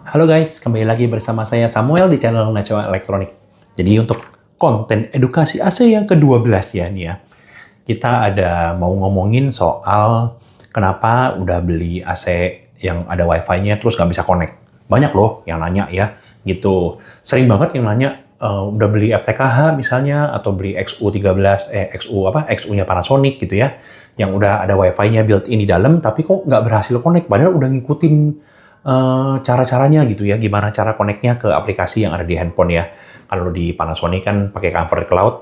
Halo guys, kembali lagi bersama saya Samuel di channel National Electronic. Jadi untuk konten edukasi AC yang ke-12 ya nih ya, kita ada mau ngomongin soal kenapa udah beli AC yang ada wifi-nya terus nggak bisa connect. Banyak loh yang nanya ya, gitu. Sering banget yang nanya, udah beli FTKH misalnya, atau beli XU13, XU-nya Panasonic gitu ya, yang udah ada wifi-nya built-in di dalam, tapi kok nggak berhasil connect, padahal udah ngikutin cara-caranya gitu ya, gimana cara connect-nya ke aplikasi yang ada di handphone ya. Kalau di Panasonic kan pakai Comfort Cloud,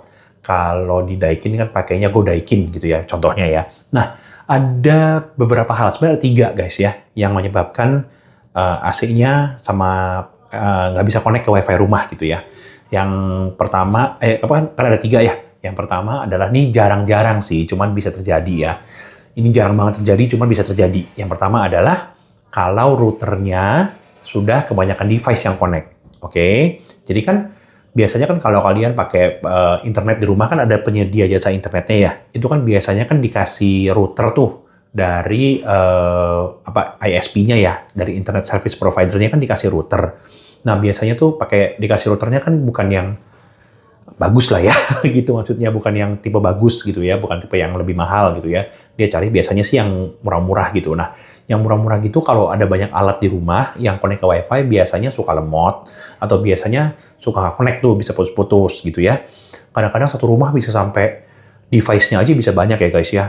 kalau di Daikin kan pakainya Go Daikin gitu ya, contohnya ya. Nah, ada beberapa hal, sebenarnya ada 3 guys ya, yang menyebabkan AC-nya sama nggak bisa connect ke WiFi rumah gitu ya. Yang pertama, kan ada 3 ya. Yang pertama adalah, nih jarang-jarang sih, cuman bisa terjadi ya. Ini jarang banget terjadi, cuman bisa terjadi. Yang pertama adalah, kalau routernya sudah kebanyakan device yang connect. Oke? Jadi kan biasanya kan kalau kalian pakai internet di rumah kan ada penyedia jasa internetnya ya. Itu kan biasanya kan dikasih router tuh dari ISP-nya ya, dari internet service provider-nya kan dikasih router. Nah, biasanya tuh dikasih routernya kan bukan yang bagus lah ya, gitu maksudnya, bukan yang tipe bagus gitu ya, bukan tipe yang lebih mahal gitu ya. Dia cari biasanya sih yang murah-murah gitu. Nah, yang murah-murah gitu kalau ada banyak alat di rumah yang connect ke WiFi biasanya suka lemot, atau biasanya suka nggak connect tuh, bisa putus-putus gitu ya. Kadang-kadang satu rumah bisa sampai device-nya aja bisa banyak ya guys ya.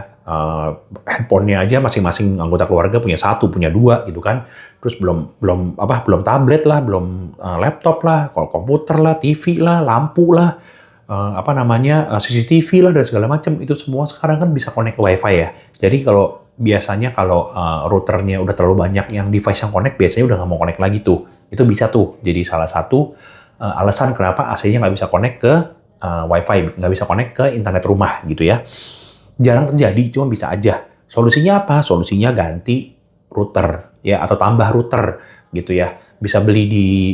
Handphone-nya aja masing-masing anggota keluarga punya 1, punya 2 gitu kan. Terus belum tablet lah, belum laptop lah, komputer lah, TV lah, lampu lah, CCTV lah dan segala macam. Itu semua sekarang kan bisa connect ke WiFi ya. Jadi biasanya kalau routernya udah terlalu banyak yang device yang connect, biasanya udah nggak mau connect lagi tuh. Itu bisa tuh jadi salah satu alasan kenapa AC-nya nggak bisa connect ke WiFi, nggak bisa connect ke internet rumah gitu ya. Jarang terjadi, cuma bisa aja. Solusinya apa? Solusinya ganti router ya, atau tambah router gitu ya. Bisa beli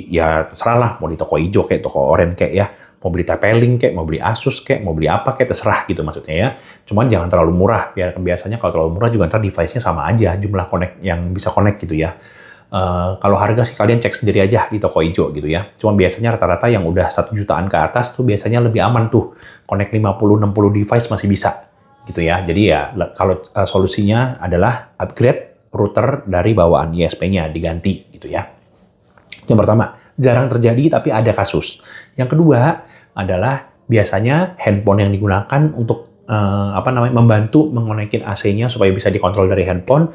ya terserah lah, mau di toko hijau kayak toko oranye kayak ya, mau beli TP-Link kayak, mau beli Asus kayak, mau beli apa kayak, terserah gitu maksudnya ya. Cuman jangan terlalu murah, biasanya kalau terlalu murah juga ntar device-nya sama aja, jumlah connect yang bisa connect gitu ya. Kalau harga sih kalian cek sendiri aja di toko hijau gitu ya. Cuma biasanya rata-rata yang udah 1 jutaan ke atas tuh biasanya lebih aman tuh. Connect 50-60 device masih bisa gitu ya. Jadi ya kalau solusinya adalah upgrade router dari bawaan ISP-nya, diganti gitu ya. Yang pertama, jarang terjadi tapi ada kasus. Yang kedua adalah biasanya handphone yang digunakan untuk membantu mengonekin AC-nya supaya bisa dikontrol dari handphone.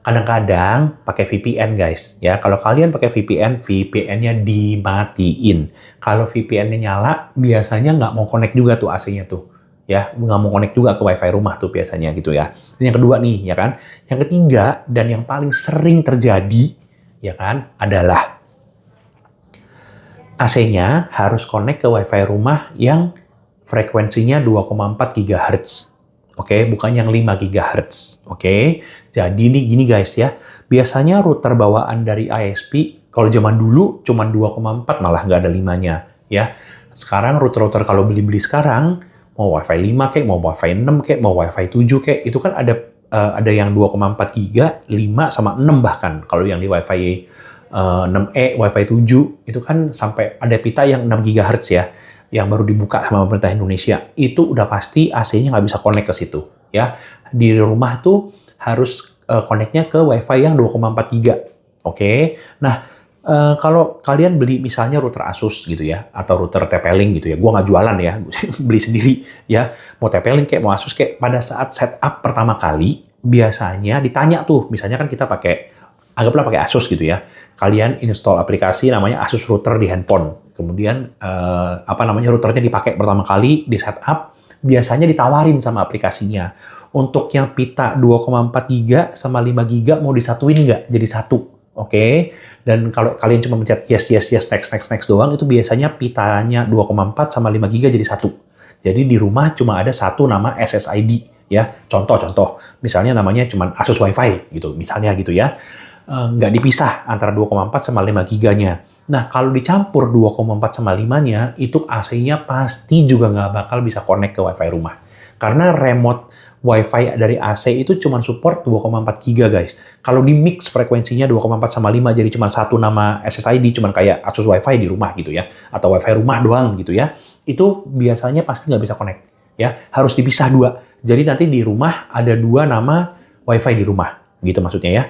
Kadang-kadang pakai VPN guys ya. Kalau kalian pakai VPN, VPN-nya dimatiin. Kalau VPN-nya nyala, biasanya nggak mau connect juga tuh AC-nya tuh. Ya, nggak mau connect juga ke WiFi rumah tuh biasanya gitu ya. Ini yang kedua nih ya kan. Yang ketiga dan yang paling sering terjadi ya kan adalah AC-nya harus connect ke WiFi rumah yang frekuensinya 2,4 GHz. Oke, bukan yang 5 GHz. Oke, jadi ini gini guys ya. Biasanya router bawaan dari ISP, kalau zaman dulu cuma 2,4, malah nggak ada 5-nya. Ya. Sekarang router-router kalau beli-beli sekarang, mau WiFi 5 kek, mau WiFi 6 kek, mau WiFi 7 kek, itu kan ada yang 2,4 GB, 5 sama 6 bahkan. Kalau yang di WiFi 6E, WiFi 7, itu kan sampai ada pita yang 6 GHz ya, yang baru dibuka sama pemerintah Indonesia. Itu udah pasti AC-nya nggak bisa connect ke situ. Ya. Di rumah tuh harus connect-nya ke WiFi yang 2,4 GB. Oke. Nah, kalau kalian beli misalnya router Asus gitu ya, atau router TP-Link gitu ya, gua nggak jualan ya, beli sendiri ya, mau TP-Link kayak, mau Asus kayak, pada saat setup pertama kali, biasanya ditanya tuh, misalnya kan kita anggaplah pakai Asus gitu ya, kalian install aplikasi namanya Asus Router di handphone, kemudian routernya dipakai pertama kali, di setup, biasanya ditawarin sama aplikasinya, untuk yang pita 2,4 GB sama 5 GB mau disatuin nggak jadi satu. Oke, dan kalau kalian cuma mencet yes, next doang, itu biasanya pitanya 2,4 sama 5 GB jadi satu. Jadi di rumah cuma ada satu nama SSID ya. Contoh, misalnya namanya cuma Asus WiFi gitu, misalnya gitu ya. Nggak dipisah antara 2,4 sama 5 giganya. Nah, kalau dicampur 2,4 sama 5-nya, itu AC-nya pasti juga nggak bakal bisa connect ke WiFi rumah. Karena remote WiFi dari AC itu cuma support 2,4 giga guys. Kalau di mix frekuensinya 2,4 sama 5 jadi cuma satu nama SSID, cuma kayak Asus WiFi di rumah gitu ya, atau WiFi rumah doang gitu ya, itu biasanya pasti nggak bisa connect ya, harus dipisah dua. Jadi nanti di rumah ada dua nama WiFi di rumah gitu maksudnya ya.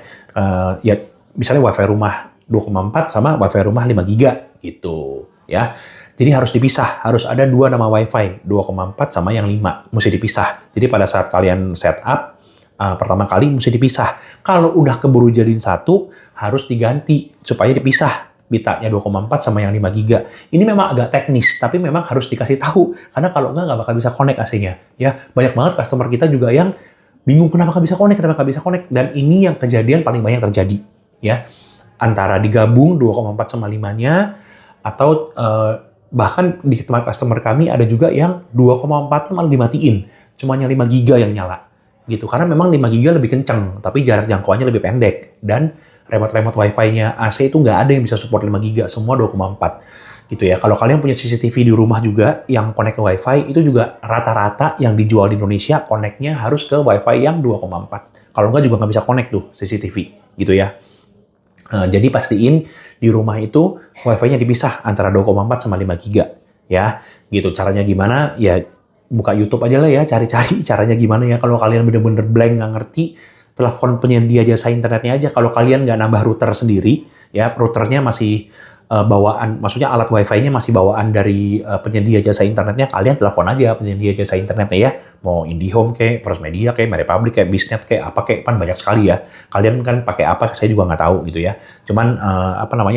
Ya misalnya WiFi rumah 2,4 sama WiFi rumah 5 giga gitu ya. Jadi harus dipisah, harus ada dua nama WiFi, 2,4 sama yang 5, mesti dipisah. Jadi pada saat kalian setup, pertama kali mesti dipisah. Kalau udah keburu jadiin satu, harus diganti supaya dipisah. Bitanya 2,4 sama yang 5 giga. Ini memang agak teknis, tapi memang harus dikasih tahu. Karena kalau nggak bakal bisa connect AC-nya. Ya, banyak banget customer kita juga yang bingung kenapa nggak bisa connect, kenapa nggak bisa connect. Dan ini yang kejadian paling banyak terjadi. Ya, antara digabung 2,4 sama 5-nya, atau bahkan di tempat customer kami ada juga yang 2,4 malah dimatiin. Cuma yang 5 giga yang nyala. Gitu. Karena memang 5 giga lebih kenceng, tapi jarak jangkauannya lebih pendek. Dan remote WiFi-nya AC itu nggak ada yang bisa support 5 giga, semua 2,4. Gitu ya. Kalau kalian punya CCTV di rumah juga yang connect ke WiFi, itu juga rata-rata yang dijual di Indonesia connect-nya harus ke WiFi yang 2,4. Kalau nggak juga nggak bisa connect tuh CCTV. Gitu ya. Jadi pastiin di rumah itu WiFi-nya dipisah antara 2,4 sama 5 giga ya. Gitu caranya gimana? Ya buka YouTube aja lah ya, cari-cari caranya gimana ya. Kalau kalian bener-bener blank nggak ngerti, telepon penyedia jasa internetnya aja. Kalau kalian nggak nambah router sendiri, ya routernya masih bawaan, maksudnya alat WiFi-nya masih bawaan dari penyedia jasa internetnya, kalian telepon aja penyedia jasa internetnya ya. Mau IndiHome kayak, First Media kayak, MyRepublic kayak, Biznet kayak, apa kayak, kan banyak sekali ya. Kalian kan pakai apa, saya juga nggak tahu gitu ya. Cuman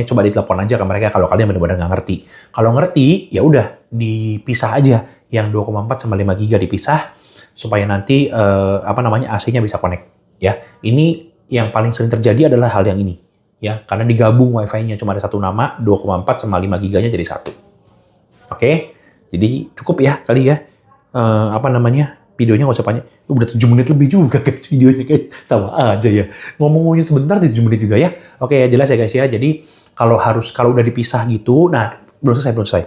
coba ditelepon aja ke mereka kalau kalian benar-benar nggak ngerti. Kalau ngerti, ya udah dipisah aja. Yang 2,4 sama 5 giga dipisah supaya nanti AC-nya bisa connect ya. Ini yang paling sering terjadi adalah hal yang ini. Ya, karena digabung WiFi-nya cuma ada satu nama, 2,4 sama 5 giganya jadi satu. Oke, jadi cukup ya kali ya. Videonya nggak usah panjang. Udah 7 menit lebih juga guys videonya guys. Sama aja ya. Ngomong-ngomongnya sebentar 7 menit juga ya. Oke ya jelas ya guys ya. Jadi kalau udah dipisah gitu, nah belum selesai.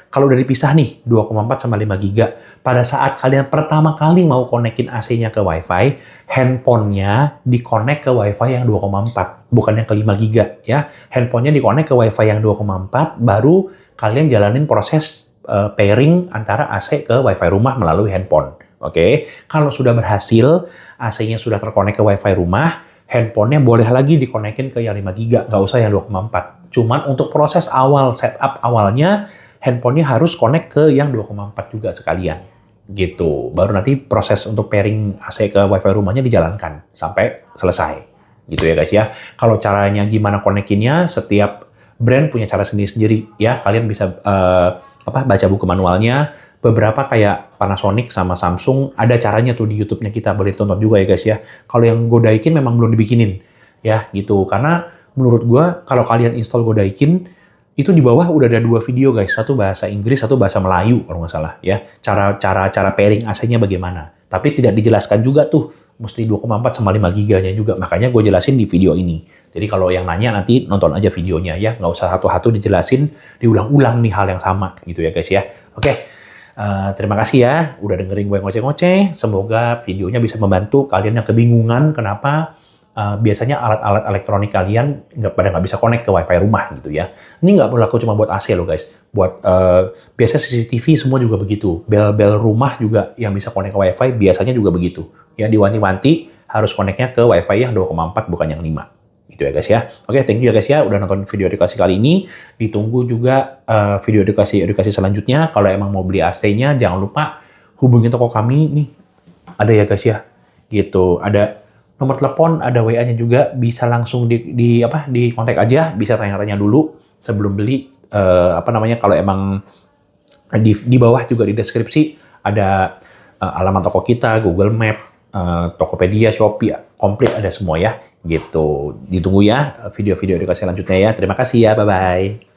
Kalau udah dipisah nih 2,4 sama 5 giga, pada saat kalian pertama kali mau konekin AC-nya ke WiFi, handphonenya dikonek ke WiFi yang 2,4, bukan yang ke 5 giga ya. Handphonenya dikonek ke WiFi yang 2,4, baru kalian jalanin proses pairing antara AC ke WiFi rumah melalui handphone. Oke, kalau sudah berhasil, AC-nya sudah terkonek ke WiFi rumah, handphonenya boleh lagi dikonekin ke yang 5 giga, nggak usah yang 2,4. Cuman untuk proses awal, setup awalnya, handphonenya harus connect ke yang 2,4 juga sekalian. Gitu. Baru nanti proses untuk pairing AC ke WiFi rumahnya dijalankan sampai selesai. Gitu ya guys ya. Kalau caranya gimana konekinnya, setiap brand punya cara sendiri-sendiri ya. Kalian bisa baca buku manualnya. Beberapa kayak Panasonic sama Samsung ada caranya tuh di YouTube-nya kita, boleh ditonton juga ya guys ya. Kalau yang Godaikin memang belum dibikinin ya gitu. Karena menurut gua kalau kalian install Godaikin itu di bawah udah ada 2 video guys, satu bahasa Inggris, satu bahasa Melayu kalau nggak salah ya. Cara pairing AC-nya bagaimana. Tapi tidak dijelaskan juga tuh, mesti 2,4 sama 5 giganya juga. Makanya gue jelasin di video ini. Jadi kalau yang nanya nanti nonton aja videonya ya, nggak usah satu-satu dijelasin, diulang-ulang nih hal yang sama gitu ya guys ya. Oke, terima kasih ya udah dengerin gue ngoceh-ngoceh. Semoga videonya bisa membantu kalian yang kebingungan kenapa biasanya alat-alat elektronik kalian nggak bisa connect ke WiFi rumah gitu ya. Ini nggak berlaku cuma buat AC loh guys. Buat biasanya CCTV semua juga begitu. Bel-bel rumah juga yang bisa connect ke WiFi biasanya juga begitu. Ya diwanti-wanti harus connect-nya ke WiFi yang 2,4 bukan yang 5. Gitu ya guys ya. Oke, thank you ya guys ya udah nonton video edukasi kali ini. Ditunggu juga video edukasi selanjutnya. Kalau emang mau beli AC-nya jangan lupa hubungi toko kami nih. Ada ya guys ya. Gitu. Ada nomor telepon, ada WA-nya juga, bisa langsung di kontak aja, bisa tanya-tanya dulu sebelum beli. Kalau emang di bawah juga di deskripsi ada alamat toko kita, Google Map, Tokopedia, Shopee, komplit ada semua ya. Gitu. Ditunggu ya video-video edukasi selanjutnya ya. Terima kasih ya, bye-bye.